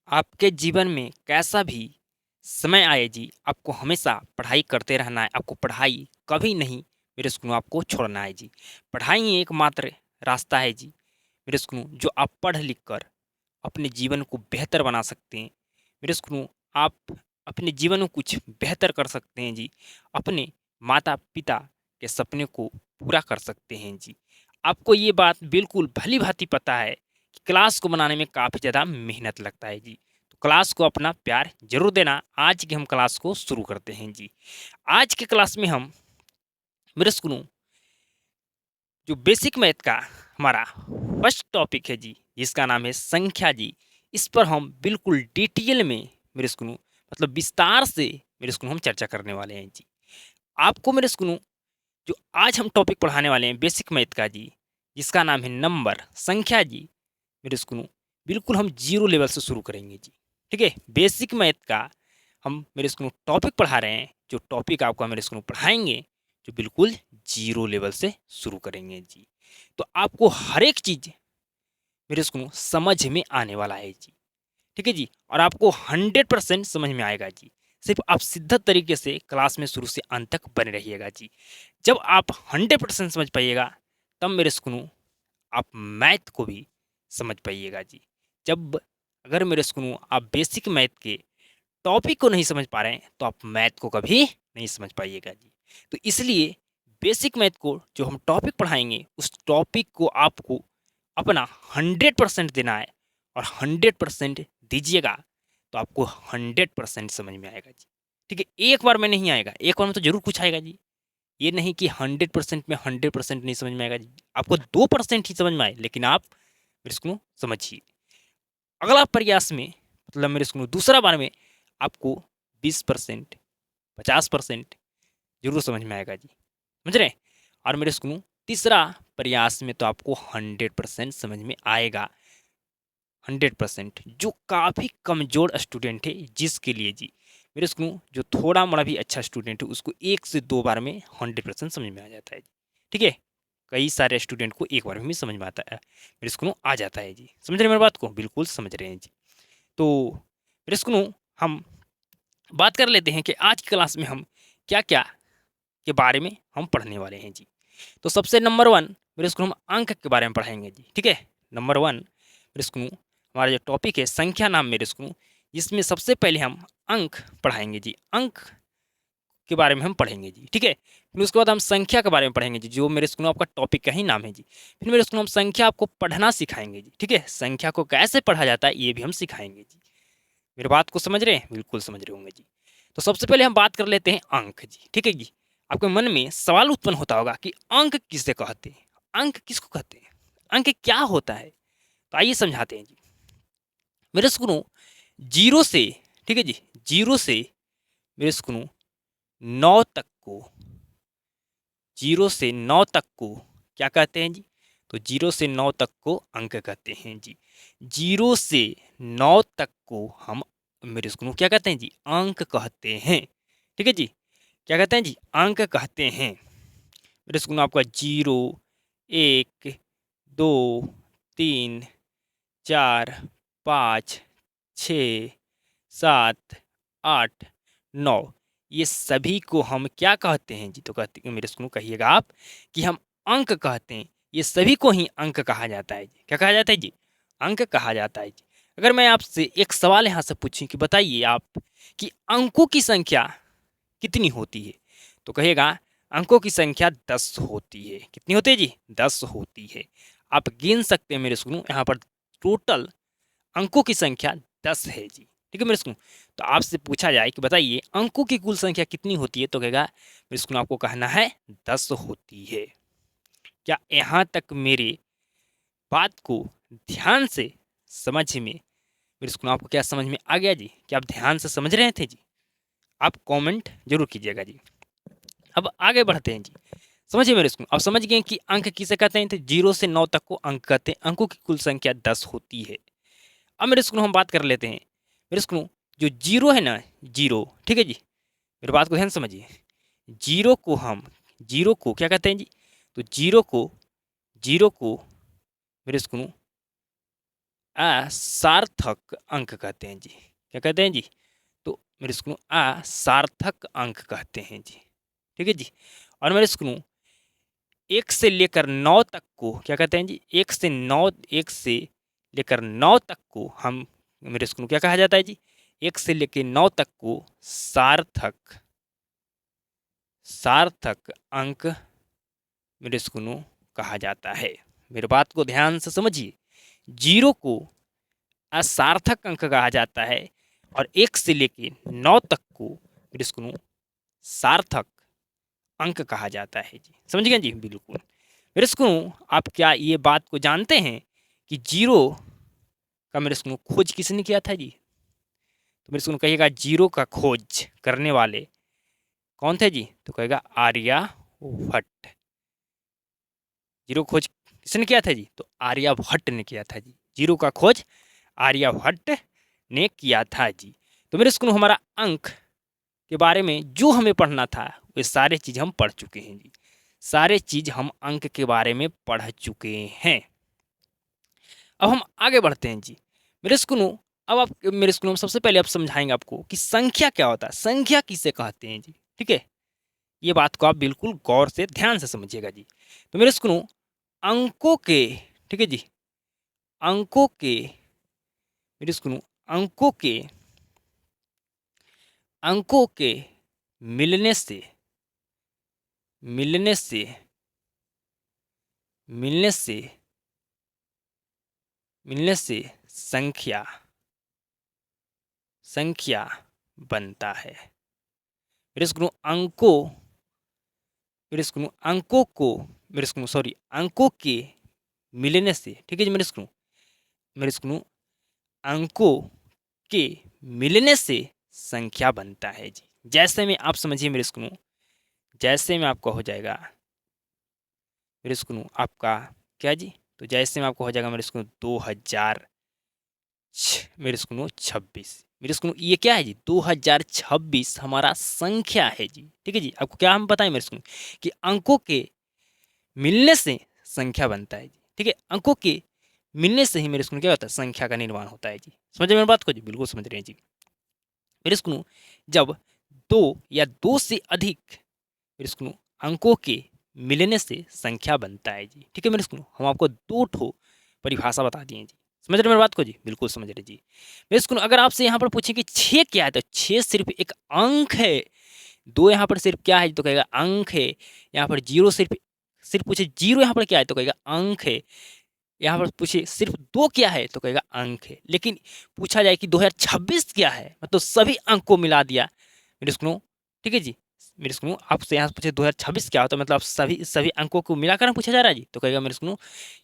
आपके जीवन में कैसा भी समय आए जी, आपको हमेशा पढ़ाई करते रहना है। आपको पढ़ाई कभी नहीं मेरे सुनो आपको छोड़ना है जी। पढ़ाई ही एकमात्र रास्ता है जी मेरे सुनो, जो आप पढ़ लिख कर अपने जीवन को बेहतर बना सकते हैं। मेरे सुनो, आप अपने जीवन में कुछ बेहतर कर सकते हैं जी। अपने माता-पिता के सपने को पूरा कर सकते हैं जी। आपको ये बात बिल्कुल भली-भाँति पता है कि क्लास को बनाने में काफ़ी ज़्यादा मेहनत लगता है जी। तो क्लास को अपना प्यार ज़रूर देना। आज की हम क्लास को शुरू करते हैं जी। आज की क्लास में हम मेरे सुनो, जो बेसिक मैथ का हमारा फर्स्ट टॉपिक है जी, जिसका नाम है संख्या जी। इस पर हम बिल्कुल डिटेल में मेरे सुनो, मतलब विस्तार से मेरे सुनो हम चर्चा करने वाले हैं जी। आपको मेरे सुनो, जो आज हम टॉपिक पढ़ाने वाले हैं बेसिक मैथ का जी, जिसका नाम है नंबर संख्या जी। मेरे सुनो, बिल्कुल हम जीरो लेवल से शुरू करेंगे जी। ठीक है, बेसिक मैथ का हम मेरे स्कूल टॉपिक पढ़ा रहे हैं। जो टॉपिक आपको हम मेरे स्कूल पढ़ाएंगे, जो बिल्कुल जीरो लेवल से शुरू करेंगे जी। तो आपको हर एक चीज़ मेरे स्कूल समझ में आने वाला है जी। ठीक है जी, और आपको 100% समझ में आएगा जी। सिर्फ आप सिद्ध तरीके से क्लास में शुरू से अंत तक बने रहिएगा जी। जब आप 100% समझ पाइएगा, तब मेरे सुनो आप मैथ को भी समझ पाइएगा जी। जब अगर मेरे सुनो आप बेसिक मैथ के टॉपिक को नहीं समझ पा रहे हैं, तो आप मैथ को कभी नहीं समझ पाइएगा जी। तो इसलिए बेसिक मैथ को जो हम टॉपिक पढ़ाएँगे, उस टॉपिक को आपको अपना 100% देना है, और 100% दीजिएगा, तो आपको 100% समझ में आएगा जी। ठीक है? एक बार में नहीं आएगा, एक बार में तो ज़रूर कुछ आएगा जी। ये नहीं कि 100% में 100% नहीं समझ में आएगा जी। आपको 2% ही समझ में आए, लेकिन आप मेरे को समझिए। अगला प्रयास में, मतलब मेरे को दूसरा बार में आपको 20%, 50% ज़रूर समझ में आएगा जी। समझ रहे हैं? और मेरे को तीसरा प्रयास में तो आपको 100% समझ में आएगा। 100% जो काफ़ी कमज़ोर स्टूडेंट है, जिसके लिए जी मेरे को जो थोड़ा-मोड़ा भी अच्छा स्टूडेंट है, उसको 1 से 2 बार में 100% समझ में आ जाता है जी। ठीक है? कई सारे स्टूडेंट को एक बार में भी समझ में आता है। मेरे को आ जाता है जी। समझ रहे हैं मेरी बात को? बिल्कुल समझ रहे हैं जी। तो मेरे को हम बात कर लेते हैं कि आज की क्लास में हम क्या-क्या के बारे में हम पढ़ने वाले हैं जी। तो सबसे नंबर 1 मेरे को हम अंक के बारे में पढ़ाएँगे जी। ठीक है? नंबर 1 मेरे को हमारा जो टॉपिक है संख्या नाम मेरे को, जिसमें सबसे पहले हम अंक पढ़ाएँगे जी। अंक के बारे में हम पढ़ेंगे जी। ठीक है? फिर उसके बाद हम संख्या के बारे में पढ़ेंगे जी, जो मेरे को आपका टॉपिक का ही नाम है जी। फिर मेरे को हम संख्या आपको पढ़ना सिखाएँगे जी। ठीक है? संख्या को कैसे पढ़ा जाता है, ये भी हम सिखाएँगे जी। मेरी बात को समझ रहे हैं? बिल्कुल समझ रहे होंगे जी। तो सबसे पहले हम बात कर लेते हैं अंक जी। ठीक है जी? आपके मन में सवाल उत्पन्न होता होगा कि अंक किसे कहते हैं? अंक किसको कहते हैं? अंक क्या होता है? तो आइए समझाते हैं जी। मेरे सुनो, 0 से, ठीक है जी? 0 से मेरे सुनो 9 तक को, 0 से 9 तक को क्या कहते हैं जी? तो 0 से 9 तक को अंक कहते हैं जी। 0 से 9 तक को हम मेरे को क्या कहते हैं जी? अंक कहते हैं। ठीक है जी? क्या कहते हैं जी? अंक कहते हैं। मेरे को आपका 0, 1, 2, 3, 4, 5, 6, 7, 8, 9, ये सभी को हम क्या कहते हैं जी? तो कहते मेरे को कहिएगा आप कि हम अंक कहते हैं। ये सभी को ही अंक कहा जाता है जी। क्या कहा जाता है जी? अंक कहा जाता है जी। अगर मैं आपसे एक सवाल यहाँ से पूछूँ कि बताइए आप कि अंकों की संख्या कितनी होती है? तो कहिएगा अंकों की संख्या 10 होती है। कितनी होती है जी? 10 होती है। आप गिन सकते हैं मेरे सुनो, यहाँ पर टोटल अंकों की संख्या 10 है जी। ठीक है मेरे सुनो? तो आपसे पूछा जाए कि बताइए अंकों की कुल संख्या कितनी होती है? तो कहेगा मेरे सुनो आपको कहना है 10 होती है। क्या यहाँ तक मेरे बात को ध्यान से समझ में, मेरे सुनो आपको क्या समझ में आ गया जी? क्या आप ध्यान से समझ रहे थे जी? आप कमेंट ज़रूर कीजिएगा जी। अब आगे बढ़ते हैं जी। समझिए मेरे इसको, अब समझ गए कि अंक किसे कहते हैं? तो 0 से 9 तक को अंक कहते हैं। अंकों की कुल संख्या 10 होती है। अब मेरे इसको हम बात कर लेते हैं। मेरे इसको जो 0 है ना, 0, ठीक है जी? मेरी बात को ध्यान से समझिए। 0 को हम 0 को क्या कहते हैं जी? तो 0 को मेरे इसको असार्थक अंक कहते हैं जी। क्या कहते हैं जी? तो मेरे स्कूल असार्थक अंक कहते हैं जी। ठीक है जी। और मेरे स्कूल 1 से लेकर 9 तक को क्या कहते हैं जी? 1 से 9, 1 से लेकर 9 तक को हम मेरे स्कूल क्या कहा जाता है जी? 1 से लेकर 9 तक को सार्थक सार्थक अंक मेरे स्कूल कहा जाता है। मेरे बात को ध्यान से समझिए। 0 को असार्थक अंक कहा जाता है और 1 से लेके 9 तक को मेरे स्कूल सार्थक अंक कहा जाता है जी। समझ गए जी? बिल्कुल। मेरे स्कूल आप क्या ये बात को जानते हैं कि 0 का मेरे स्कूल खोज किसने किया था जी? तो मेरे स्कूल कहिएगा 0 का खोज करने वाले कौन थे जी? तो कहेगा आर्यभट्ट। 0 खोज किसने किया था जी? तो आर्यभट्ट ने किया था जी। 0 का खोज आर्यभट्ट ने किया था जी। तो मेरे स्कूल हमारा अंक के बारे में जो हमें पढ़ना था वे सारे चीज़ हम पढ़ चुके हैं जी। सारे चीज़ हम अंक के बारे में पढ़ चुके हैं। अब हम आगे बढ़ते हैं जी। मेरे स्कूल अब आप मेरे स्कूल में सबसे पहले आप समझाएंगे आपको कि संख्या क्या होता है, संख्या किसे कहते हैं जी। ठीक है, ये बात को आप बिल्कुल गौर से ध्यान से समझिएगा जी। तो मेरे स्कूल अंकों के, ठीक है जी, अंकों के मेरे स्कूल अंकों के अंकों के मिलने से मिलने से मिलने से मिलने से संख्या संख्या बनता है। मेरे स्कूल अंकों मेरे स्कूल अंकों को मेरे स्कूल सॉरी अंकों के मिलने से, ठीक है जी, मेरे स्कूल अंकों के मिलने से संख्या बनता है जी। जैसे में आप समझिए मेरे स्कूल, जैसे में आपका हो जाएगा मेरे स्कूल आपका क्या जी? तो जैसे में आपको हो जाएगा मेरे स्कूल 2000 मेरे स्कूल 26 मेरे स्कूल ये क्या है जी? 2026 हमारा संख्या है जी। ठीक है जी। आपको क्या हम बताएं मेरे स्कूल कि अंकों के मिलने से संख्या बनता है जी। ठीक है, अंकों के मिलने से ही मेरे स्कूल क्या होता है? संख्या का निर्माण होता है जी। समझ रहे मेरी बात को जी? बिल्कुल समझ रहे हैं जी। मेरे स्कूल जब 2 या 2 से अधिक मेरे स्कूल अंकों के मिलने से संख्या बनता है जी। ठीक है मेरे स्कूल, हम आपको 2 ठो परिभाषा बता दिए जी। समझ रहे मेरी बात को जी? बिल्कुल समझ रहे जी। मेरे स्कूल अगर आपसे यहाँ पर पूछे कि 6 क्या है, तो 6 सिर्फ एक अंक है। 2 यहाँ पर सिर्फ क्या है तो कहेगा अंक है। यहाँ पर 0 सिर्फ सिर्फ पूछे 0 यहाँ पर क्या है तो कहेगा अंक है। यहाँ पर पूछे सिर्फ 2 क्या है तो कहेगा अंक है। लेकिन पूछा जाए कि 2026 क्या है, मतलब सभी अंक को मिला दिया मेरे स्कूल। ठीक है जी, मेरे स्कूल आपसे यहाँ पूछे 2026 क्या होता है, मतलब आप सभी सभी अंकों को मिलाकर पूछा जा रहा है जी, तो कहेगा मेरे स्कूल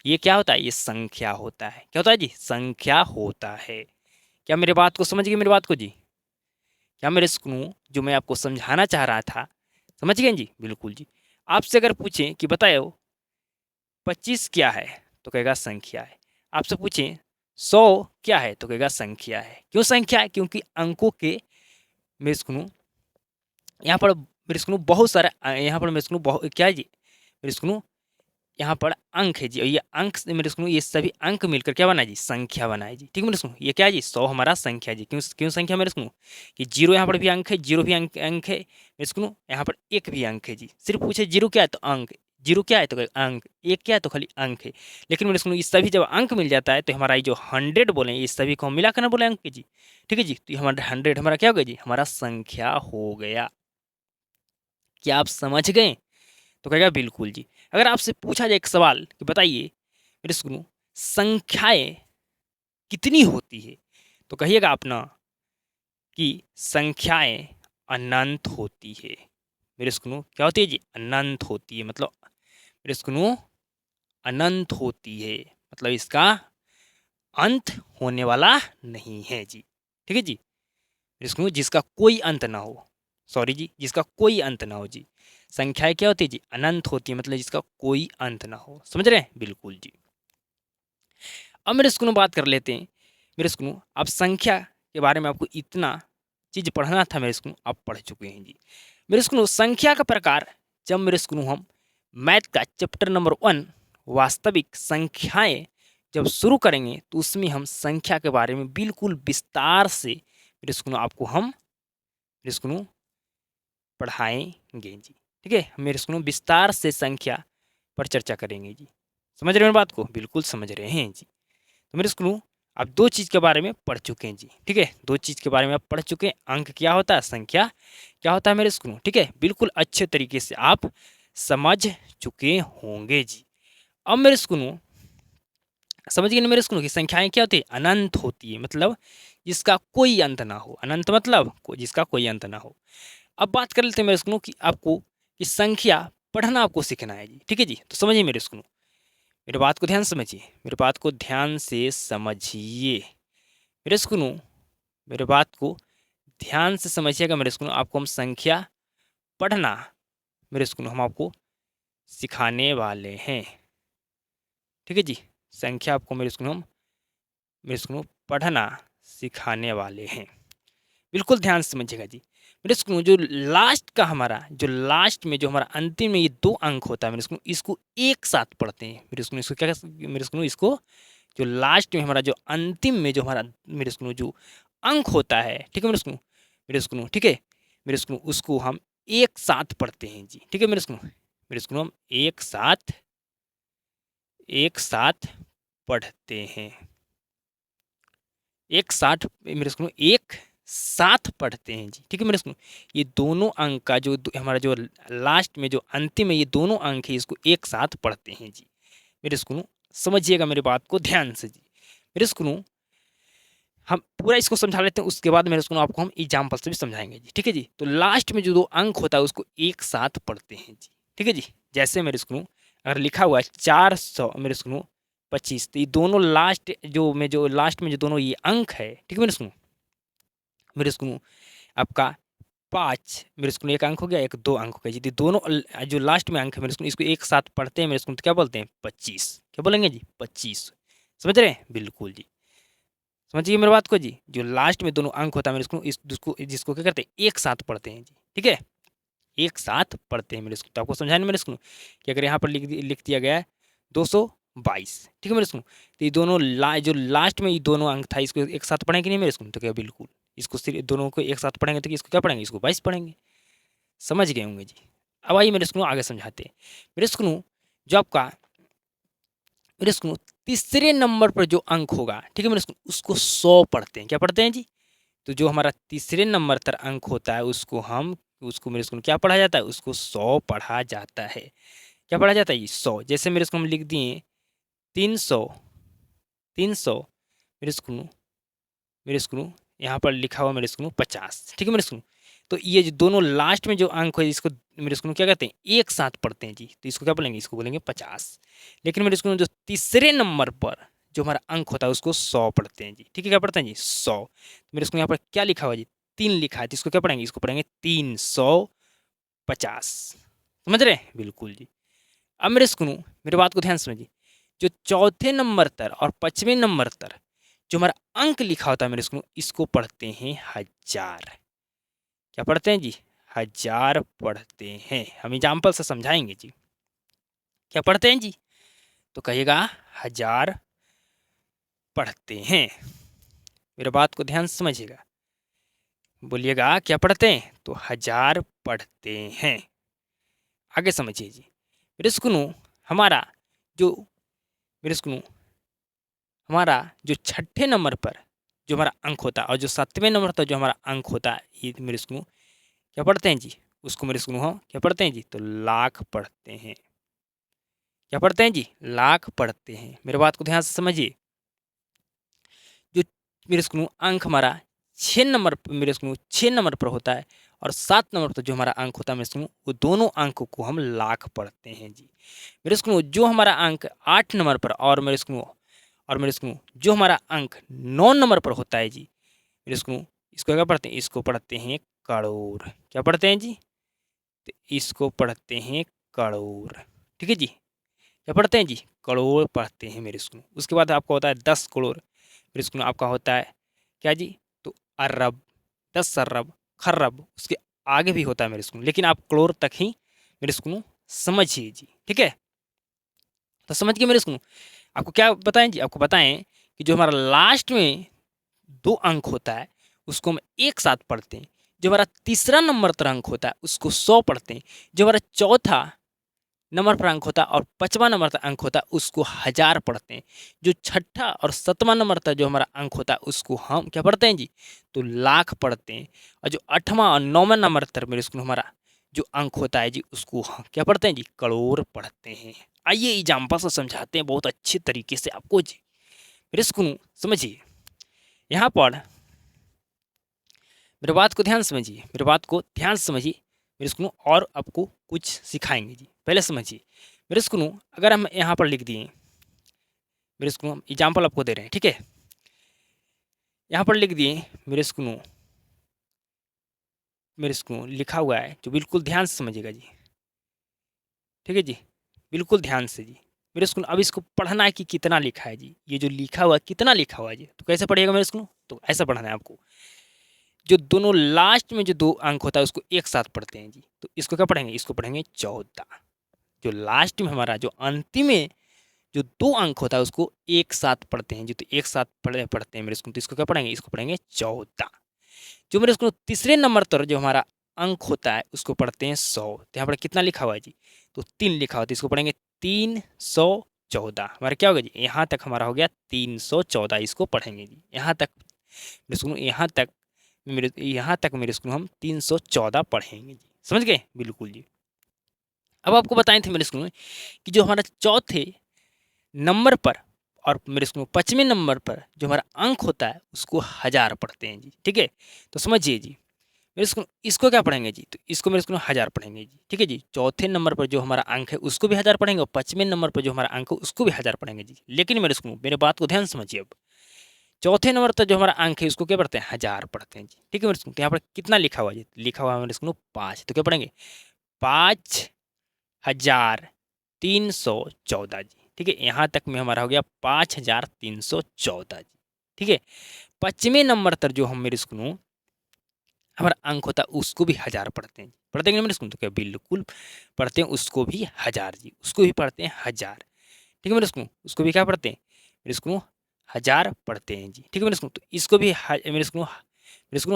ये क्या होता है? ये संख्या होता है। क्या होता है जी? संख्या होता है। क्या मेरे बात को समझ गए मेरी बात को जी? क्या मेरे स्कूल जो मैं आपको समझाना चाह रहा था समझ गए जी? बिल्कुल जी। आपसे अगर पूछें कि बताओ 25 क्या है तो कहेगा संख्या है। आपसे पूछें 100 क्या है तो कहेगा संख्या है। क्यों संख्या है? क्योंकि अंकों के मेरे स्कूल यहाँ पर मेरे स्कूल बहुत सारा यहाँ पर मेरे स्कूल बहुत क्या है जी? मेरे स्कूल यहाँ पर अंक है जी, और ये अंक से मेरे स्कूल ये सभी अंक मिलकर क्या बना जी? संख्या बनाए जी। ठीक है मेरे स्कूल, ये क्या है जी? 100 हमारा संख्या जी। क्यों क्यों संख्या मेरे स्कूल? कि 0 यहाँ पर भी अंक है, 0 भी अंक है मेरे स्कूल, यहाँ पर 1 भी अंक है जी। सिर्फ पूछे 0 क्या है तो अंक, 0 क्या है तो अंक, 1 क्या है तो खाली अंक है। लेकिन मेरे स्कूल इस सभी जब अंक मिल जाता है तो हमारा ये जो 100 बोले ये सभी को हम मिलाकर ना बोले अंक जी। ठीक है जी, तो ये हमारा 100 हमारा क्या हो गया जी? हमारा संख्या हो गया। क्या आप समझ गए? तो कहेगा बिल्कुल जी। अगर आपसे पूछा जाए एक सवाल कि बताइए मेरे सुनो संख्याएं कितनी होती है, तो कहिएगा आप ना कि संख्याएं अनंत होती है। मेरे सुनो क्या होती है जी? अनंत होती है। मतलब मेरे सुनो अनंत होती है, मतलब इसका अंत होने वाला नहीं है जी। ठीक है जी, मेरे सुनो जिसका कोई अंत ना हो, सॉरी जी, जिसका कोई अंत ना हो जी। संख्याएं क्या होती है जी? अनंत होती है, मतलब जिसका कोई अंत ना हो। समझ रहे हैं? बिल्कुल जी। अब मेरे स्कूल में बात कर लेते हैं। मेरे स्कूल अब संख्या के बारे में आपको इतना चीज़ पढ़ना था मेरे स्कूल आप पढ़ चुके हैं जी। मेरे स्कूल संख्या का प्रकार जब मेरे स्कूल हम मैथ का चैप्टर नंबर 1 वास्तविक संख्याएं जब शुरू करेंगे तो उसमें हम संख्या के बारे में बिल्कुल विस्तार से मेरे स्कूलों आपको हम मेरे स्कूलों पढ़ाएंगे जी। ठीक है, हम मेरे स्कूलों विस्तार से संख्या पर चर्चा करेंगे जी। समझ रहे हैं बात को? बिल्कुल समझ रहे हैं जी। तो मेरे स्कूलों आप दो चीज़ के बारे में पढ़ चुके हैं जी। ठीक है, दो चीज़ के बारे में आप पढ़ चुके हैं, अंक क्या होता है, संख्या क्या होता है मेरे स्कूलों। ठीक है, बिल्कुल अच्छे तरीके से आप समझ चुके होंगे जी। अब मेरे स्कूलों समझ गए ना मेरे स्कूलों की संख्याएं क्या होती है, अनंत होती है, मतलब जिसका कोई अंत ना हो। अनंत मतलब जिसका कोई अंत ना हो। अब बात कर लेते हैं मेरे स्कूलों की आपको कि संख्या पढ़ना आपको सीखना है जी। ठीक है जी, तो समझिए मेरे स्कूलों, मेरे बात को ध्यान से समझिए, मेरे बात को ध्यान से समझिए मेरे स्कूलों, मेरे बात को ध्यान से समझिएगा मेरे स्कूलों। आपको हम संख्या पढ़ना मेरे स्कूलों हम आपको सिखाने वाले हैं। ठीक है जी, संख्या आपको मेरे स्कूलों पढ़ना सिखाने वाले हैं। बिल्कुल ध्यान से समझिएगा जी। मेरे स्कूलों जो लास्ट का हमारा जो लास्ट में जो हमारा अंतिम में ये दो अंक होता है मेरे स्कूलों, इसको एक साथ पढ़ते हैं मेरे स्कूलों। इसको क्या मेरे स्कूलों, इसको जो लास्ट में हमारा जो अंतिम में जो हमारा मेरे स्कूलों जो अंक होता है, ठीक है मेरे स्कूलों, ठीक है मेरे स्कूलों, उसको हम एक साथ पढ़ते हैं जी। ठीक है मेरे स्कूलों हम एक साथ पढ़ते हैं। एक साथ मेरे स्कूलों एक साथ पढ़ते हैं जी। ठीक है मेरे स्कूलों, ये दोनों अंक का जो हमारा जो लास्ट में जो अंतिम में ये दोनों अंक है, इसको एक साथ पढ़ते हैं जी। मेरे स्कूलों समझिएगा मेरी बात को ध्यान से जी। मेरे स्कूलों हम पूरा इसको समझा लेते हैं, उसके बाद मेरे स्कूलों आपको हम एग्जाम्पल से भी समझाएंगे जी। ठीक है जी, तो लास्ट में जो दो अंक होता है उसको एक साथ पढ़ते हैं जी। ठीक है जी, जैसे मेरे स्कूलों अगर लिखा हुआ है 400 मेरे स्कूलों 25, तो ये दोनों लास्ट में जो दोनों ये अंक है, ठीक है मेरे स्कूलों आपका 5 मेरे स्कूलों एक अंक हो गया, एक दो अंक हो गया जी। तो दोनों जो लास्ट में अंक है मेरे स्कूलों, इसको एक साथ पढ़ते हैं मेरे स्कूलों, तो क्या बोलते हैं, 25। क्या बोलेंगे जी, 25। समझ रहे हैं, बिल्कुल जी। समझिए मेरी बात को जी, जो लास्ट में दोनों अंक होता है मेरे स्कूलों, जिसको क्या करते हैं, एक साथ पढ़ते हैं जी। ठीक है, एक साथ पढ़ते हैं मेरे स्कूल। तो आपको समझाया मेरे स्कूल कि अगर यहाँ पर लिख दिया गया है 222, ठीक है मेरे स्कूल, तो ये दोनों जो लास्ट में ये दोनों अंक था, इसको एक साथ पढ़ेंगे नहीं मेरे स्कूल, तो क्या बिल्कुल इसको सिर्फ दोनों को एक साथ पढ़ेंगे, तो इसको क्या पढ़ेंगे, इसको 22 पढ़ेंगे। समझ गए होंगे जी। अब आइए मेरे स्कूल आगे समझाते हैं। मेरे स्कूल जो आपका मेरे स्कूल तीसरे नंबर पर जो अंक होगा, ठीक है मेरे स्कूल, उसको 100 पढ़ते हैं। क्या पढ़ते हैं जी, तो जो हमारा तीसरे नंबर पर अंक होता है उसको मेरे स्कूल क्या पढ़ा जाता है, उसको 100 पढ़ा जाता है। क्या पढ़ा जाता है, ये 100। जैसे मेरे स्कूल हम लिख दिए 300, 300 मेरे स्कूल यहाँ पर लिखा हुआ मेरे स्कूल 50। ठीक है मेरे स्कूल, तो ये जो दोनों लास्ट में जो अंक है, इसको मेरे स्कूल क्या कहते हैं, एक साथ पढ़ते हैं जी। तो इसको क्या बोलेंगे, इसको बोलेंगे 50। लेकिन मेरे स्कूल जो तीसरे नंबर पर जो हमारा अंक होता है उसको 100 पढ़ते हैं जी। ठीक है, क्या पढ़ते हैं जी, 100। तो मेरे स्कूल यहाँ पर क्या लिखा हुआ जी, 3 लिखा है, तो इसको क्या पढ़ेंगे, इसको पढ़ेंगे 350। समझ रहे हैं, बिल्कुल जी। अब मेरे स्कूल मेरे बात को ध्यान से समझिए, जो चौथे नंबर पर और 5वें नंबर पर जो हमारा अंक लिखा होता है मेरे स्कूल, इसको पढ़ते हैं 1000। क्या पढ़ते हैं जी, 1000 पढ़ते हैं। हम एग्जाम्पल से समझाएंगे जी। क्या पढ़ते हैं जी, तो कहिएगा 1000 पढ़ते हैं। मेरे बात को ध्यान से समझिएगा, बोलिएगा क्या पढ़ते हैं, तो 1000 पढ़ते हैं। आगे समझिए जी। मेरे स्कूलों हमारा जो मेरे स्कूलों हमारा जो छठे नंबर पर जो हमारा अंक होता है और जो 7वें नंबर पर जो हमारा अंक होता है, ये मेरे स्कूलों क्या पढ़ते हैं जी, उसको मेरे स्कूलों हम क्या पढ़ते हैं जी, तो लाख पढ़ते हैं। क्या पढ़ते हैं जी, लाख पढ़ते हैं। मेरे बात को ध्यान से समझिए, जो मेरे स्कूलों अंक हमारा 6 नंबर मेरे स्कूलों 6 नंबर पर होता है और 7 नंबर पर जो हमारा अंक होता है मेरे स्कूलों, वो दोनों अंकों को हम लाख पढ़ते हैं जी। मेरे स्कूलों जो हमारा अंक 8 नंबर पर और मेरे स्कूलों जो हमारा अंक 9 नंबर पर होता है जी, मेरे स्कूलों इसको क्या पढ़ते हैं, इसको पढ़ते हैं करोड़। क्या पढ़ते हैं जी, तो इसको पढ़ते हैं करोड़। ठीक है जी, क्या पढ़ते हैं जी, करोड़ पढ़ते हैं मेरे स्कूल। उसके बाद आपका होता है 10 करोड़ मेरे स्कूल, आपका होता है क्या जी, तो अरब, 10 अरब, खरब, उसके आगे भी होता है मेरे स्कूल, लेकिन आप करोड़ तक ही मेरे स्कूल समझिए जी। ठीक है, तो समझ गए मेरे स्कूल। आपको क्या बताएं जी, आपको बताएं कि जो हमारा लास्ट में 2 अंक होता है उसको हम एक साथ पढ़ते हैं। जो हमारा तीसरा नंबर पर अंक होता है उसको 100 पढ़ते हैं। जो हमारा चौथा नंबर पर अंक होता है और 5वां नंबर पर अंक होता है उसको 1000 पढ़ते हैं। जो छठा और 7वां नंबर पर जो हमारा अंक होता है उसको हम क्या पढ़ते हैं जी, तो लाख पढ़ते हैं। और जो 8वां और 9वां नंबर पर मेरे स्कूल हमारा जो अंक होता है जी उसको हम क्या पढ़ते हैं जी, करोड़ पढ़ते हैं। आइए एग्जाम्पल से समझाते हैं बहुत अच्छे तरीके से आपको जी। मेरे स्कूल समझिए, यहाँ पर मेरे बात को ध्यान समझिए, मेरे बात को ध्यान से समझिए मेरे स्कूल, और आपको कुछ सिखाएंगे जी। पहले समझिए मेरे स्कूल, अगर हम यहाँ पर लिख दिए, मेरे स्कूल हम एग्जाम्पल आपको दे रहे हैं, ठीक है। यहाँ पर लिख दिए मेरे स्कूल लिखा हुआ है जो बिल्कुल ध्यान से समझिएगा जी, ठीक है जी, बिल्कुल ध्यान से जी। मेरे स्कूल अब इसको पढ़ना है कि कितना लिखा है जी, ये जो लिखा हुआ है कितना लिखा हुआ है जी, तो कैसे पढ़िएगा मेरे स्कूल, तो ऐसा पढ़ना है आपको। जो दोनों लास्ट में जो 2 अंक होता है उसको एक साथ पढ़ते हैं जी, तो इसको क्या पढ़ेंगे, इसको पढ़ेंगे 14। जो लास्ट में हमारा जो अंतिम में जो 2 अंक होता है उसको एक साथ पढ़ते हैं जी, तो एक साथ पढ़ते हैं मेरे स्कूल, तो इसको क्या पढ़ेंगे, इसको पढ़ेंगे 14। जो मेरे स्कूल तीसरे नंबर पर जो हमारा अंक होता है उसको पढ़ते हैं 100। तो यहाँ पर कितना लिखा हुआ है जी, तो 3 लिखा हुआ है, तो इसको पढ़ेंगे 314। हमारा क्या होगा जी, यहाँ तक हमारा हो गया 314, इसको पढ़ेंगे जी। यहाँ तक मेरे स्कूल, यहाँ तक मेरे स्कूल हम 314 पढ़ेंगे जी, समझ गए, बिल्कुल जी। अब आपको बताए थे मेरे स्कूल में कि जो हमारा चौथे नंबर पर और मेरे स्कूल में 5वें नंबर पर जो हमारा अंक होता है उसको 1000 पढ़ते हैं जी, ठीक है। तो समझिए जी मेरे स्कूल इसको क्या पढ़ेंगे जी, तो इसको मेरे स्कूल में 1000 पढ़ेंगे जी, ठीक है जी। चौथे नंबर पर जो हमारा अंक है उसको भी 1000 पढ़ेंगे और 5वें नंबर पर जो हमारा अंक है उसको भी 1000 पढ़ेंगे जी। लेकिन मेरे स्कूल मेरे बात को ध्यान से समझिए, अब चौथे नंबर पर जो हमारा अंक है उसको क्या पढ़ते हैं, 1000 पढ़ते हैं जी, ठीक है मेरे स्कूल। तो यहाँ पर कितना लिखा हुआ है जी, लिखा हुआ है मेरे स्कूल 5, तो क्या पढ़ेंगे 5314 जी, ठीक है। यहाँ तक में हमारा हो गया 5314 जी, ठीक है। 5वें नंबर पर जो हम मेरे स्कूल हमारा अंक होता है उसको भी 1000 पढ़ते हैं, पढ़ते हैं कि नहीं मेरे स्कूल, तो क्या बिल्कुल पढ़ते हैं, उसको भी 1000 जी, उसको भी पढ़ते हैं 1000, ठीक है मेरे स्कूल। उसको भी क्या पढ़ते हैं मेरे स्कूल, 1000 पढ़ते हैं जी, ठीक है मेरे स्कूल। तो इसको भी मेरे स्कूल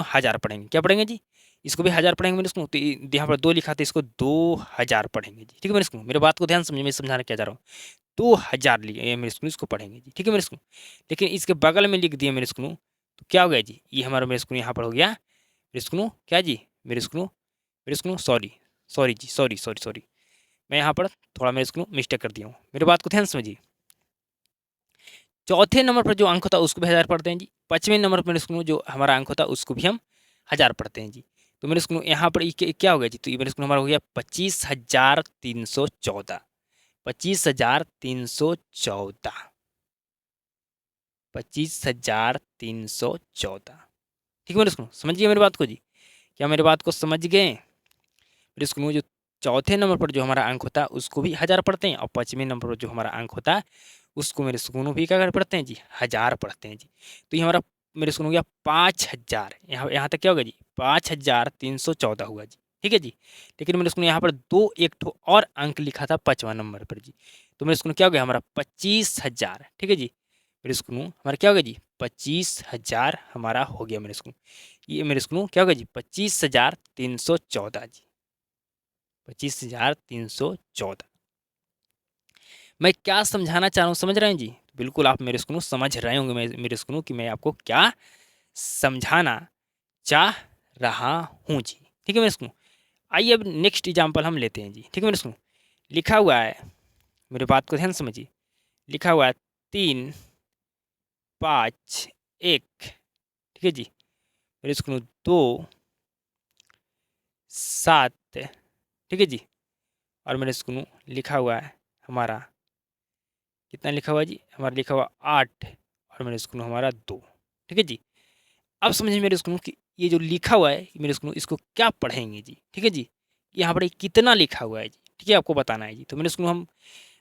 1000 पढ़ेंगे, क्या पढ़ेंगे जी, इसको भी 1000 पढ़ेंगे मेरे स्कूल। तो यहाँ पर 2 लिखा था, इसको 2000 पढ़ेंगे जी, ठीक है मेरे स्कूल। मेरे बात को ध्यान समझिए, मैं समझाना क्या चाह रहा हूँ। 2000 लिए मेरे स्कूल इसको पढ़ेंगे जी, ठीक है मेरे स्कूल। लेकिन इसके बगल में लिख दिए मेरे स्कूल, तो क्या हो गया जी, ये हमारा मेरे स्कूल यहाँ पर हो गया मेरे स्कूल क्या जी, मेरे स्कूल सॉरी सॉरी जी, सॉरी सॉरी सॉरी, मैं यहाँ पर थोड़ा मेरे स्कूल मिस्टेक कर दिया हूँ। मेरे बात को ध्यान समझिए, चौथे नंबर पर जो अंक होता है उसको भी 1000 पढ़ते हैं जी। 5वें नंबर पर मेरे स्कूल जो हमारा अंक होता है उसको भी हम 1000 पढ़ते हैं जी। तो मेरे स्कूल यहाँ पर क्या हो गया जी, तो ये मेरे स्कूल हमारा हो गया 25,314, 25,314, 25,314, ठीक है मेरे स्कूल। समझिए मेरी बात को जी, क्या मेरी बात को समझ गए मेरे स्कूल में। जो चौथे नंबर पर जो हमारा अंक होता है उसको भी 1000 पढ़ते हैं और 5वें नंबर पर जो हमारा अंक होता है उसको मेरे स्कूल में भी क्या पढ़ते हैं जी, 1000 पढ़ते हैं जी। तो ये हमारा मेरे स्कूल हो गया 5000, यहाँ तक क्या होगा जी, 5314 हुआ जी, ठीक है जी। लेकिन मेरे स्कूल यहाँ पर एक ठो और अंक लिखा था 5वां नंबर पर जी, तो मेरे स्कूल क्या हो गया हमारा 25,000, ठीक है जी। मेरे स्कूल हमारा क्या हो गया जी, 25,000 हमारा हो गया मेरे स्कूल। ये मेरे स्कूल क्या होगा जी, 25,314 जी, 25,314। मैं क्या समझाना चाह रहा हूँ, समझ रहे हैं जी, बिल्कुल आप मेरे स्कूल समझ रहे होंगे मैं मेरे स्कूल कि मैं आपको क्या समझाना चाह रहा हूँ जी, ठीक है मेरे स्कूल। आइए अब नेक्स्ट एग्जाम्पल हम लेते हैं जी, ठीक है मेरे स्कूल। लिखा हुआ है, मेरे बात को ध्यान समझिए, लिखा हुआ है 351, ठीक है जी। मेरे स्कूल 2 7, ठीक है जी। और मेरे स्कूल लिखा हुआ है हमारा कितना लिखा हुआ है जी, हमारा लिखा हुआ 8 और मेरे स्कूल हमारा 2, ठीक है जी। अब समझिए मेरे स्कूल कि ये जो लिखा हुआ है मेरे स्कूल इसको क्या पढ़ेंगे जी, ठीक है जी। यहाँ पर कितना लिखा हुआ है जी, ठीक है, आपको बताना है जी। तो मेरे स्कूल हम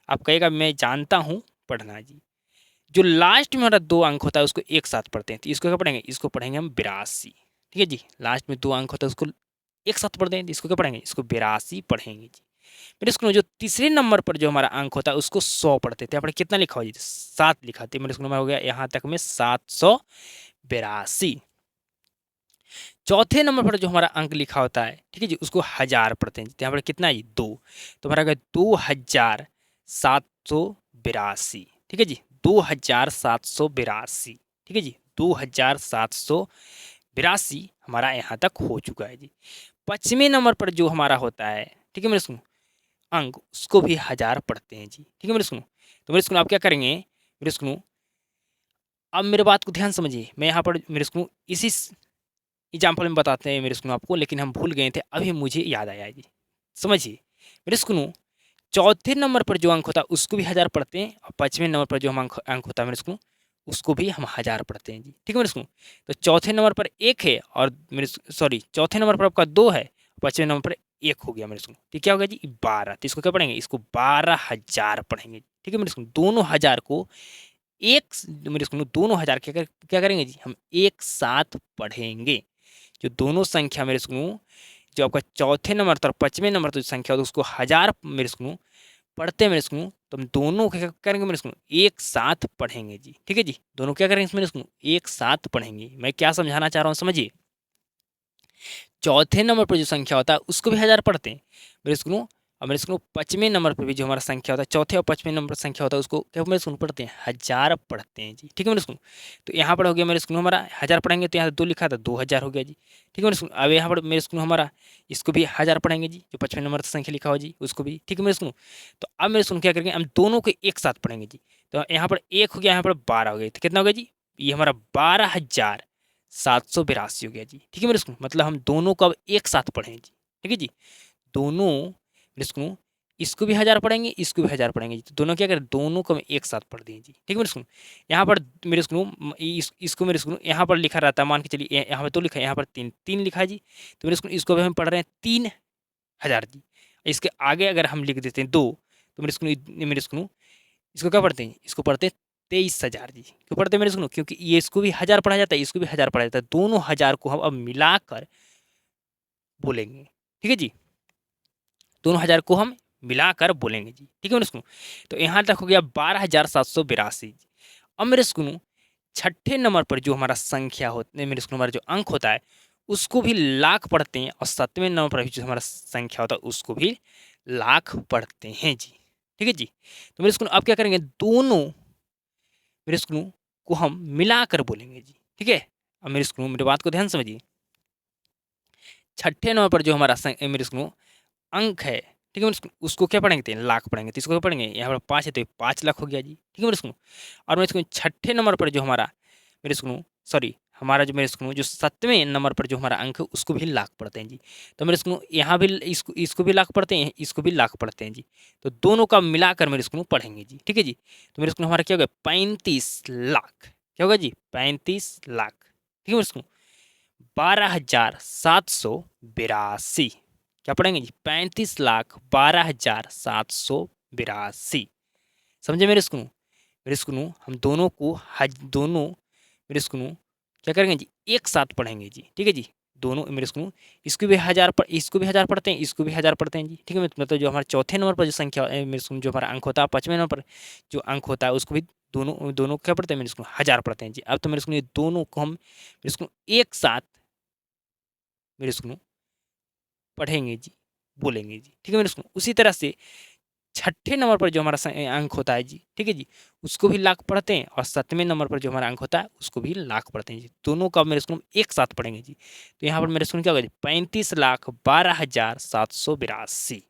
आप कहेगा मैं जानता हूँ पढ़ना जी। जो लास्ट में हमारा 2 अंक होता है उसको एक साथ पढ़ते हैं, तो इसको क्या पढ़ेंगे, इसको पढ़ेंगे हम 82, ठीक है जी। लास्ट में 2 अंक होता है उसको एक साथ पढ़ते हैं, इसको क्या पढ़ेंगे, इसको 82 पढ़ेंगे जी। मेरे स्कूल जो तीसरे नंबर पर जो हमारा अंक होता है उसको 100 पढ़ते थे। यहाँ पर कितना लिखा हुआ जी? 7 लिखा था। मेरे स्कूल में हो गया यहाँ तक में 782। चौथे नंबर पर जो हमारा अंक लिखा होता है, ठीक है जी, उसको 1000 पढ़ते हैं। यहाँ पर कितना है? 2। तो हमारा गया 2782। ठीक है जी, 2782। ठीक है जी, 2782 हमारा यहाँ तक हो चुका है जी। 5वें नंबर पर जो हमारा होता है, ठीक है मेरे सुनो, अंक, उसको भी 1000 पढ़ते हैं जी। ठीक है मेरे सुनो। तो मेरे सुनो आप क्या करेंगे मेरे सुनो, अब मेरे बात को ध्यान समझिए। मैं यहाँ पर मेरे सुनो इसी एग्जाम्पल में बताते हैं मेरे सुनो आपको, लेकिन हम भूल गए थे, अभी मुझे याद आया जी। समझिए मेरे सुनो, चौथे नंबर पर जो अंक होता है उसको भी 1000 पढ़ते हैं, और 5वें नंबर पर जो हम अंक होता है मेरे सुनो उसको भी हम 1000 पढ़ते हैं जी। ठीक है मेरे सुनो। तो चौथे नंबर पर 1 है, और मेरे सॉरी चौथे नंबर पर आपका 2 है, 5वें नंबर पर 1 हो गया मेरे सुनो। तो क्या होगा जी? 12। तो इसको क्या पढ़ेंगे? इसको 12000 पढ़ेंगे। ठीक है मेरे सुनो। दोनों 1000 को एक मेरे सुनो, दोनों 1000 क्या करेंगे जी? हम एक साथ पढ़ेंगे। जो दोनों संख्या मेरे सुनो, जो आपका चौथे नंबर पर 5वें नंबर पर जो संख्या होता है उसको 1000 मेरे सुनो पढ़ते हैं मेरे सुनो, तो हम दोनों क्या करेंगे मेरे सुनो? एक साथ पढ़ेंगे जी। ठीक है जी, दोनों क्या करेंगे मेरे सुनो? एक साथ पढ़ेंगे। मैं क्या समझाना चाह रहा हूँ समझिए। चौथे नंबर पर जो संख्या होता है उसको भी 1000 पढ़ते हैं मेरे सुनो, और मेरे सुनो 5वें नंबर पर भी जो हमारा संख्या होता है, चौथे और 5वें नंबर संख्या होता है उसको क्या मेरे सुनो पढ़ते हैं? 1000 पढ़ते हैं जी। ठीक है मेरे सुनो। तो यहाँ पर हो गया मेरे सुनो हमारा 1000 पढ़ेंगे, तो यहाँ 2 लिखा था, 2000 हो गया जी। ठीक है मेरे सुनो। अब यहाँ पर मेरे सुनो हमारा इसको भी 1000 पढ़ेंगे जी, जो 5वें नंबर संख्या लिखा हुआ जी उसको भी। ठीक है मेरे सुनो। तो अब मेरे सुनो क्या करेंगे? हम दोनों को एक साथ पढ़ेंगे जी। तो यहाँ पर 1 हो गया, यहाँ पर 12 हो गया, तो कितना हो गया जी? ये हमारा 12782 हो गया जी। ठीक है मेरे सुनो। मतलब हम दोनों को अब एक साथ पढ़ें जी। ठीक है जी, दोनों मेरे सुनो इसको भी 1000 पढ़ेंगे, इसको भी 1000 पढ़ेंगे जी। तो दोनों क्या करें? दोनों को हम एक साथ पढ़ दें जी। ठीक है मेरे सुनो। यहाँ पर मेरे सुनो इसको मेरे सुनो यहाँ पर लिखा रहता है, मान के चलिए यहाँ पर 2 लिखा है, यहाँ पर 3 लिखा है जी। तो मेरे सुनो इसको भी हम पढ़ रहे हैं 3000 जी। इसके आगे अगर हम लिख देते हैं 2, तो मेरे सुनो इसको क्या पढ़ते हैं? इसको पढ़ते हैं 23,000 जी। क्यों पढ़ते हैं मेरे सुनो? क्योंकि ये इसको भी 1000 पढ़ा जाता है, इसको भी 1000 पढ़ा जाता है। दोनों 1000 को हम अब मिलाकर बोलेंगे। ठीक है जी, दोनों 1000 को हम मिलाकर बोलेंगे जी। ठीक है मेरे सुनो। तो यहाँ तक हो गया 12782। अब मेरे सुनो छठे नंबर पर जो हमारा संख्या होते हैं मेरे सुनो, हमारा जो अंक होता है उसको भी लाख पढ़ते हैं, और 7वें नंबर पर भी जो हमारा संख्या होता है उसको भी लाख पढ़ते हैं जी। ठीक है जी। तो मेरे सुनो अब क्या करेंगे? दोनों मेरे सुनो को हम मिलाकर बोलेंगे जी। ठीक है। अब मेरे सुनो मेरी बात को ध्यान समझिए। छठे नंबर पर जो हमारा मेरे सुनो अंक है, ठीक है मेरे सुनो, उसको क्या पढ़ेंगे? 3 लाख पढ़ेंगे। तो इसको क्या पढ़ेंगे? यहाँ पर 5 है तो 5 लाख हो गया जी। ठीक है मेरे सुनो। और मेरे सुनो छठे नंबर पर जो हमारा मेरे सुनो सॉरी हमारा जो मेरे सुनो जो 7वें नंबर पर जो हमारा अंक है उसको भी लाख पढ़ते हैं जी। तो मेरे सुनो यहाँ भी इसको भी लाख पढ़ते हैं, इसको भी लाख पढ़ते हैं जी। तो दोनों का मिलाकर मेरे सुनो पढ़ेंगे जी। ठीक है जी। तो मेरे सुनो हमारा क्या होगा? 35 लाख। क्या होगा जी? 35 लाख। ठीक है मेरे सुनो। 12782 क्या पढ़ेंगे जी? 35,12,782। समझे मेरे सुनो? मेरे सुनो हम दोनों को दोनों मेरे सुनो क्या करेंगे जी? एक साथ पढ़ेंगे जी। ठीक है जी, दोनों मेरे सुनो इसको भी 1000 इसको भी 1000 पढ़ते हैं, इसको भी 1000 पढ़ते हैं जी। ठीक है, मतलब जो हमारे चौथे नंबर पर जो संख्या मेरे सुनो जो हमारा अंक होता है, 5वें नंबर पर जो अंक होता है उसको भी दोनों दोनों क्या पढ़ते हैं मेरे सुनो? 1000 पढ़ते हैं जी। अब तो मेरे सुनो ये दोनों को हम मेरे सुनो एक साथ मेरे सुनो पढ़ेंगे जी, बोलेंगे जी। ठीक है मेरे सुनो। उसी तरह से छठे नंबर पर जो हमारा अंक होता है जी, ठीक है जी, उसको भी लाख पढ़ते हैं, और 7वें नंबर पर जो हमारा अंक होता है उसको भी लाख पढ़ते हैं जी। दोनों का मेरे सुनो एक साथ पढ़ेंगे जी। तो यहाँ पर मेरे सुनो क्या होगा जी? 35,12,782।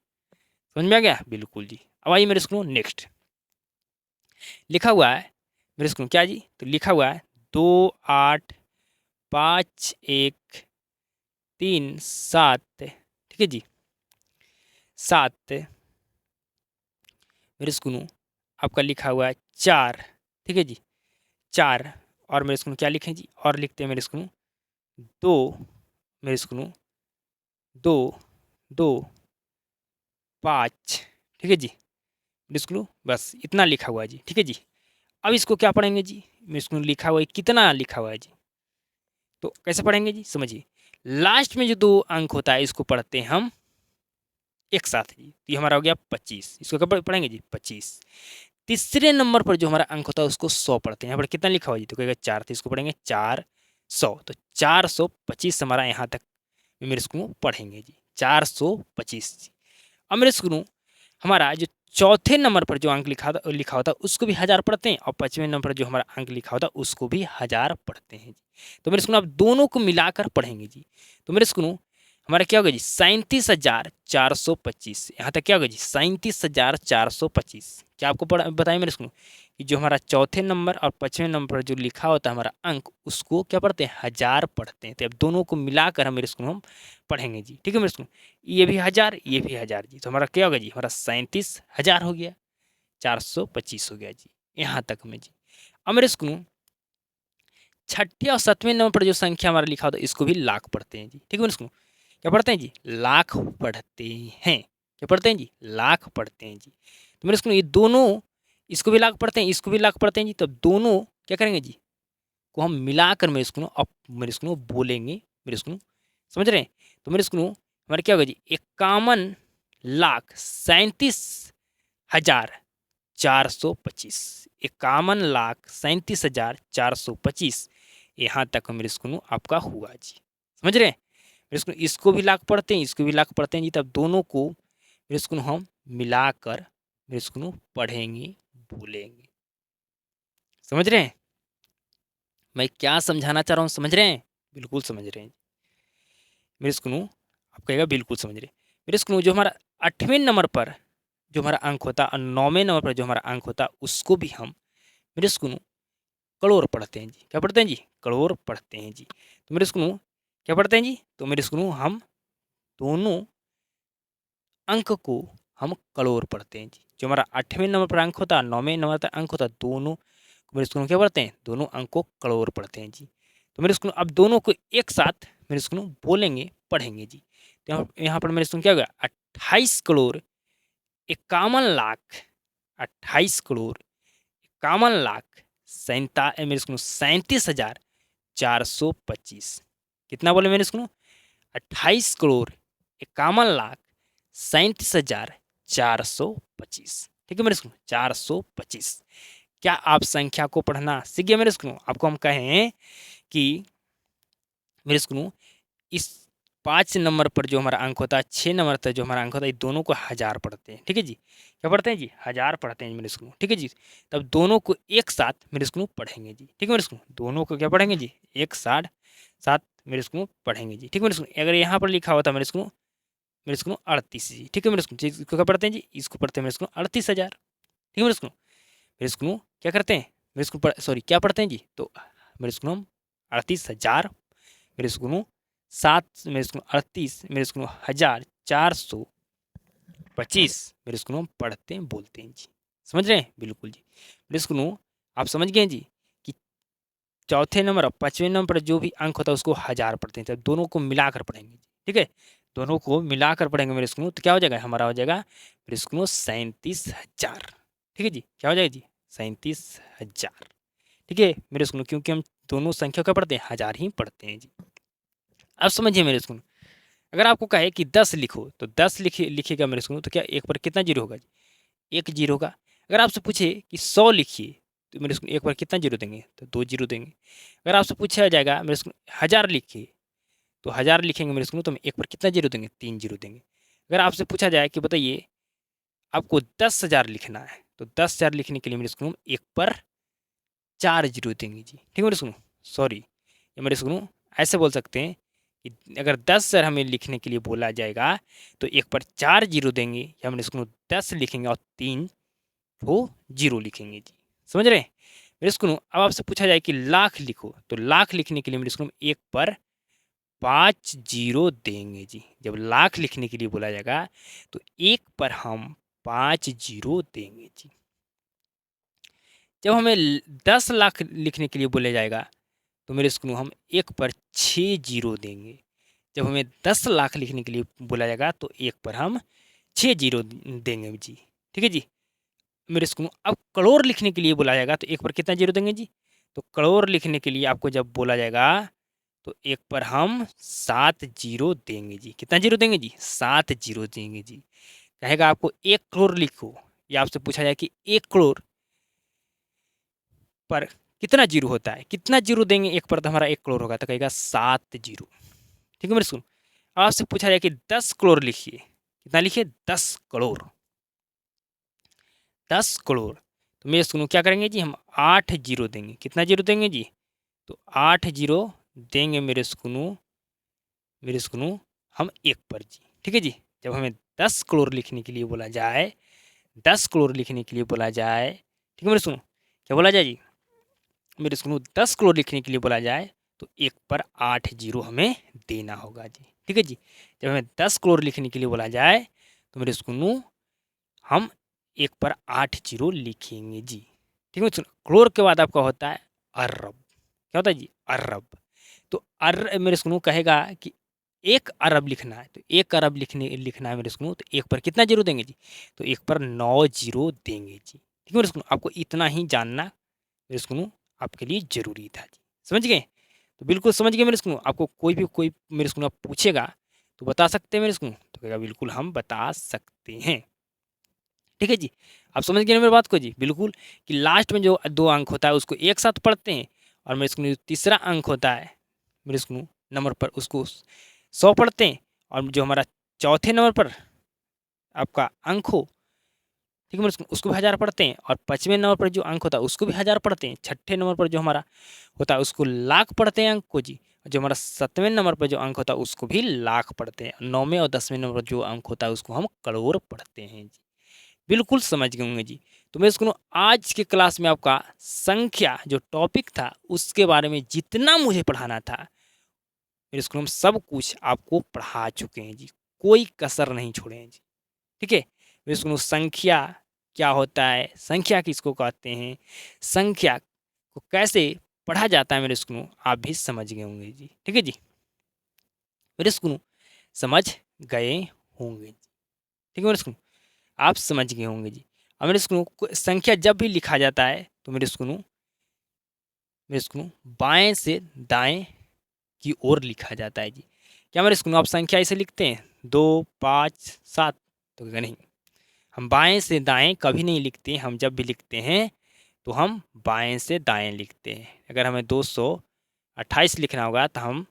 समझ में आ गया? बिल्कुल जी। अब आइए मेरे सुनो नेक्स्ट लिखा हुआ है मेरे सुनो क्या जी? तो लिखा हुआ है 2,8,5,1,3,7। ठीक है जी, 7 मेरे सुनो आपका लिखा हुआ है 4। ठीक है जी, 4। और मेरे सुनो क्या लिखें जी? और लिखते हैं मेरे सुनो 2 मेरे सुनो 2 2 5। ठीक है जी, मेरे सुनो बस इतना लिखा हुआ है जी। ठीक है जी। अब इसको क्या पढ़ेंगे जी? मेरे सुनो लिखा हुआ है कितना लिखा हुआ है जी, तो कैसे पढ़ेंगे जी? समझिए, लास्ट में जो 2 अंक होता है इसको पढ़ते हैं हम एक साथ जी, तो ये हमारा हो गया 25। इसको कब पढ़ेंगे जी? 25। तीसरे नंबर पर जो हमारा अंक होता है उसको 100 पढ़ते हैं। यहाँ पर कितना लिखा हुआ जी? तो कहेगा 4, तो इसको पढ़ेंगे 400। तो 425 हमारा यहाँ तक मेरे स्कूल पढ़ेंगे जी, 425 जी। अब मेरे स्कूल हमारा जो चौथे नंबर पर जो अंक लिखा होता है उसको भी 1000 पढ़ते हैं, और 5वें नंबर पर जो हमारा अंक लिखा होता है उसको भी 1000 पढ़ते हैं जी। तो मेरे स्कूल आप दोनों को मिलाकर पढ़ेंगे जी। तो मेरे स्कूल हमारा क्या होगा जी? 37,425। यहाँ तक क्या होगा जी? 37,425। क्या आपको बताइए मेरे स्कूल कि जो हमारा चौथे नंबर और 5वें नंबर पर जो लिखा होता है हमारा अंक उसको क्या पढ़ते हैं? 1000 पढ़ते हैं। तो अब दोनों को मिलाकर हम मेरे स्कूल हम पढ़ेंगे जी। ठीक है मेरे स्कूल, ये भी 1000, ये भी 1000 जी। तो हमारा क्या होगा जी? हमारा 37,000 हो गया, 425 हो गया जी, यहाँ तक हमें जी। अब मेरे स्कूल छठे और 7वें नंबर पर जो संख्या हमारा लिखा होता है इसको भी लाख पढ़ते हैं जी। ठीक है मेरे स्कूल, क्या पढ़ते हैं जी? लाख पढ़ते हैं। क्या पढ़ते हैं जी? लाख पढ़ते हैं जी। तो मेरे स्कूल ये दोनों, इसको भी लाख पढ़ते हैं, इसको भी लाख पढ़ते हैं जी। तो दोनों क्या करेंगे जी? को हम मिलाकर मेरे स्कूल अब मेरे स्कूल बोलेंगे मेरे स्कूल, समझ रहे हैं? तो मेरे स्कूल हमारे क्या होगा जी? 51,37,425। 51,37,425 यहाँ तक मेरे स्कूल आपका हुआ जी, समझ रहे हैं? मेरे स्कूल इसको भी लाख पढ़ते हैं, इसको भी लाख पढ़ते हैं जी। तब दोनों को मेरे स्कूल हम मिलाकर मेरे स्कूल पढ़ेंगे, बोलेंगे। समझ रहे हैं मैं क्या समझाना चाह रहा हूँ? समझ रहे हैं? बिल्कुल समझ रहे हैं मेरे स्कूल। आप कहेगा बिल्कुल समझ रहे। मेरे स्कूल जो हमारा 8वें नंबर पर जो हमारा अंक होता है और 9वें नंबर पर जो हमारा अंक होता है उसको भी हम मेरे स्कूल करोड़ पढ़ते हैं जी। क्या पढ़ते हैं जी? करोड़ पढ़ते हैं जी। तो मेरे स्कूल क्या पढ़ते हैं जी? तो मेरे स्कूल हम दोनों अंक को हम करोड़ पढ़ते हैं जी। जो हमारा 8वें नंबर पर अंक होता है, 9वें नंबर पर अंक होता है, दोनों मेरे स्कूल क्या पढ़ते हैं? दोनों अंक को करोड़ पढ़ते हैं जी। तो मेरे स्कूल अब दोनों को एक साथ मेरे स्कूल बोलेंगे, पढ़ेंगे जी। तो यहाँ पर मेरे स्कूल क्या होगा? 28,51,00,000 28,51,00,000 मेरे स्कूल 37,425। कितना बोले मेरे स्कूल? 28,51,37,425। ठीक है मेरे स्कूल, 425। क्या आप संख्या को पढ़ना सीख गए मेरे स्कूल? आपको हम कहें कि मेरे स्कूल इस 5 नंबर पर जो हमारा अंक होता है, 6 नंबर पर जो हमारा अंक होता है, दोनों को 1000 पढ़ते हैं। ठीक है जी, क्या पढ़ते हैं जी? 1000 पढ़ते हैं मेरे स्कूल। ठीक है जी, तब दोनों को एक साथ मेरे स्कूल पढ़ेंगे जी। ठीक है मेरे स्कूल, दोनों को क्या पढ़ेंगे जी? एक साथ साथ मेरे स्कूल पढ़ेंगे जी। ठीक है मेरे स्कूल, अगर यहाँ पर लिखा होता मेरे स्कूल 38 जी। ठीक है मेरे स्कूल, इसको क्या पढ़ते हैं जी? इसको पढ़ते हैं मेरे स्कूल 38,000। ठीक है मेरे स्कूल क्या करते हैं? मेरे स्कूल सॉरी क्या पढ़ते हैं जी? तो मेरे स्कूल हम 38,000 मेरे स्कूल 7 मेरे स्कूल 38 मेरे स्कूल 1,425 मेरे स्कूल हम पढ़ते हैं, बोलते हैं जी। समझ रहे हैं? बिल्कुल जी। मेरे स्कूल आप समझ गए जी कि चौथे नंबर और 5वें नंबर पर जो भी अंक होता है उसको 1000 पढ़ते हैं। तब दोनों को मिलाकर पढ़ेंगे जी। ठीक है, दोनों को मिलाकर पढ़ेंगे मेरे स्कूल, तो क्या हो जाएगा? हमारा हो जाएगा मेरे स्कूल 37,000। ठीक है जी, क्या हो जाएगा जी? 37,000। ठीक है मेरे स्कूल, क्योंकि हम दोनों संख्या क्या पढ़ते हैं? 1000 ही पढ़ते हैं जी। अब समझिए मेरे स्कूल, अगर आपको कहे कि 10 लिखो तो 10 लिखिएगा मेरे स्कूल, तो क्या एक पर कितना जीरो होगा? 1 जीरो होगा। अगर आपसे पूछे कि 100 लिखिए तो मेरे स्कूल एक बार कितना जीरो देंगे? तो 2 जीरो देंगे। अगर आपसे पूछा जाएगा मेरे स्कूल 1000 लिखिए तो 1000 लिखेंगे मेरे स्कूल, तो हम एक बार कितना जीरो देंगे? 3 जीरो देंगे। अगर आपसे पूछा जाए कि बताइए आपको 10,000 लिखना है तो 10,000 लिखने के लिए मेरे स्कूल एक पर 4 जीरो देंगे जी। ठीक है मेरे स्कूल, सॉरी ये मेरे स्कूल ऐसे बोल सकते हैं कि अगर 10,000 हमें लिखने के लिए बोला जाएगा तो एक पर 4 जीरो देंगे, या मेरे स्कूल 10 लिखेंगे और 3 वो जीरो लिखेंगे जी। समझ रहे हैं मेरे स्कूल? अब आपसे पूछा जाए कि लाख लिखो तो लाख लिखने के लिए मेरे स्कूल एक पर 5 जीरो देंगे जी। जब लाख लिखने के लिए बोला जाएगा तो एक पर हम 5 जीरो देंगे जी। जब हमें 10 लाख लिखने के लिए बोला जाएगा तो मेरे स्कूल हम एक पर 6 जीरो देंगे। जब हमें 10 लाख लिखने के लिए बोला जाएगा तो एक पर हम 6 जीरो देंगे जी। ठीक है जी मेरे स्कूल। अब करोड़ लिखने के लिए बोला जाएगा तो एक पर कितना जीरो देंगे जी? तो करोड़ लिखने के लिए आपको जब बोला जाएगा तो एक पर हम 7 जीरो देंगे जी। कितना जीरो देंगे जी? 7 जीरो देंगे जी। कहेगा आपको 1 करोड़ लिखो, या आपसे पूछा जाए कि 1 करोड़ पर कितना जीरो होता है, कितना जीरो देंगे 1 पर तो हमारा 1 करोड़ होगा, तो कहेगा 7 जीरो। ठीक है मेरे स्कूल। आपसे पूछा जाए कि 10 करोड़ लिखिए, कितना लिखिए 10 करोड़, 10 करोड़। तो मेरे स्कूल क्या करेंगे जी, हम 8 जीरो देंगे, कितना जीरो देंगे जी, तो 8 जीरो देंगे मेरे स्कूल हम 1 पर जी। ठीक है जी। जब हमें 10 करोड़ लिखने के लिए बोला जाए, 10 करोड़ लिखने के लिए बोला जाए, ठीक है मेरे स्कूल, क्या बोला जाए जी, मेरे स्कूल 10 करोड़ लिखने के लिए बोला जाए तो 1 पर 8 जीरो हमें देना होगा जी। ठीक है जी। जब हमें 10 करोड़ लिखने के लिए बोला जाए तो मेरे स्कूल हम 1 पर 8 जीरो लिखेंगे जी। ठीक है, करोड़ के बाद आपका होता है अरब। क्या होता है जी, अरब। तो मेरे स्कूल कहेगा कि 1 अरब लिखना है, तो 1 अरब लिखना है मेरे स्कूल, तो 1 पर कितना जीरो देंगे जी, तो 1 पर 9 जीरो देंगे जी। ठीक है मेरे स्कूल, आपको इतना ही जानना मेरे स्कूल आपके लिए ज़रूरी था जी। समझ गए? तो बिल्कुल समझ गए मेरे स्कूल। आपको कोई मेरे स्कूल आप पूछेगा तो बता सकते हैं मेरे स्कूल, तो कहेगा बिल्कुल हम बता सकते हैं। ठीक है जी। आप समझ गए ना मेरी बात को जी, बिल्कुल। कि लास्ट में जो 2 अंक होता है उसको एक साथ पढ़ते हैं, और मेरे स्कूल तीसरा अंक होता है मेरे स्कूल नंबर पर उसको 100 पढ़ते हैं, और जो हमारा चौथे नंबर पर आपका अंक हो, ठीक है मेरे स्कूल, उसको भी 1000 पढ़ते हैं, और 5वें नंबर पर जो अंक होता है उसको भी 1000 पढ़ते हैं, छठे नंबर पर जो हमारा होता है उसको लाख पढ़ते हैं अंक को जी, जो हमारा 7वें नंबर पर जो अंक होता है उसको भी लाख पढ़ते हैं, 9वें और 10वें नंबर पर जो अंक होता है उसको हम करोड़ पढ़ते हैं जी। बिल्कुल समझ गए होंगे जी। तो मैं इसको आज के क्लास में आपका संख्या जो टॉपिक था उसके बारे में जितना मुझे पढ़ाना था मेरे स्कूल में सब कुछ आपको पढ़ा चुके हैं जी, कोई कसर नहीं छोड़े हैं जी। ठीक है, मेरे स्कूल संख्या क्या होता है, संख्या किसको कहते हैं, संख्या को कैसे पढ़ा जाता है मेरे स्कूल आप भी समझ गए होंगे जी। ठीक है जी, मेरे स्कूल समझ गए होंगे जी। ठीक है मेरे स्कूल, आप समझ गए होंगे जी। और मेरे स्कूल संख्या जब भी लिखा जाता है तो मेरे स्कूल बाएं से दाएं की ओर लिखा जाता है जी। क्या मेरे स्कूल आप संख्या ऐसे लिखते हैं 2 5 7, तो क्या नहीं, हम बाएं से दाएं कभी नहीं लिखते, हम जब भी लिखते हैं तो हम बाएं से दाएं लिखते हैं। अगर हमें 228 लिखना होगा तो हम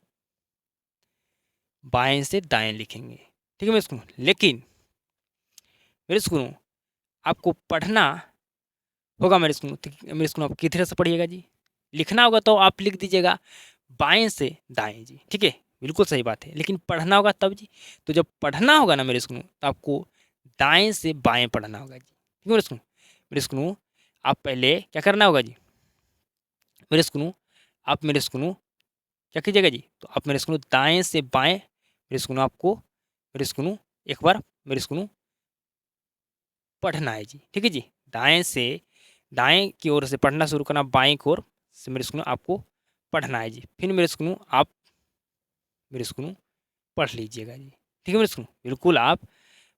बाएं से दाएं लिखेंगे। ठीक है मेरे स्कूल, लेकिन मेरे स्कूल आपको पढ़ना होगा मेरे स्कूल आप किस तरह से पढ़िएगा जी, लिखना होगा तो आप लिख दीजिएगा बाएं से दाएं जी। ठीक है, बिल्कुल सही बात है, लेकिन पढ़ना होगा तब जी। तो जब पढ़ना होगा ना मेरे स्कूल तो आपको दाएं से बाएं पढ़ना होगा जी। ठीक है मेरे स्कूल आप पहले क्या करना होगा जी, मेरे स्कूल क्या कीजिएगा जी, तो आप मेरे स्कूल दाएं से बाएं मेरे स्कूल एक बार मेरे स्कूल पढ़ना है जी। ठीक है जी, दाएं से दाएं की ओर से पढ़ना शुरू करना, बाएं की ओर से मेरे स्कूल आपको पढ़ना है जी। फिर मेरे स्कूल आप मेरे स्कूल पढ़ लीजिएगा जी। ठीक है मेरे स्कूल, बिल्कुल आप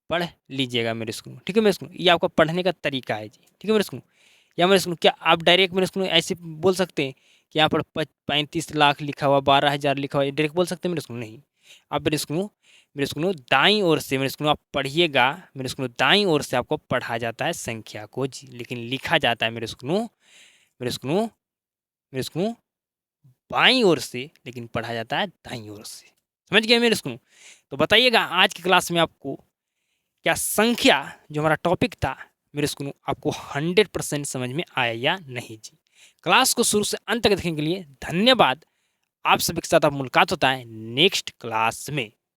पढ़ लीजिएगा मेरे स्कूल। ठीक है मेरे स्कूल, ये आपका पढ़ने का तरीका है जी। ठीक है मेरे स्कूल, या मेरे स्कूल क्या आप डायरेक्ट मेरे स्कूल ऐसे बोल सकते हैं कि यहाँ पर 35 लाख लिखा हुआ, 12,000 लिखा हुआ, डायरेक्ट बोल सकते हैं मेरे स्कूल, नहीं। आप मेरे स्कूल दाईं ओर से मेरे स्कूल आप पढ़िएगा, मेरे स्कूल दाईं ओर से आपको पढ़ा जाता है संख्या को जी, लेकिन लिखा जाता है मेरे स्कूल बाईं ओर से, लेकिन पढ़ा जाता है दाईं ओर से। समझ गए मेरे स्कूल? तो बताइएगा आज की क्लास में आपको क्या संख्या जो हमारा टॉपिक था मेरे स्कूल आपको 100% समझ में आया या नहीं जी। क्लास को शुरू से अंत तक देखने के लिए धन्यवाद। आप सभी के साथ अब मुलाकात होता है नेक्स्ट क्लास में।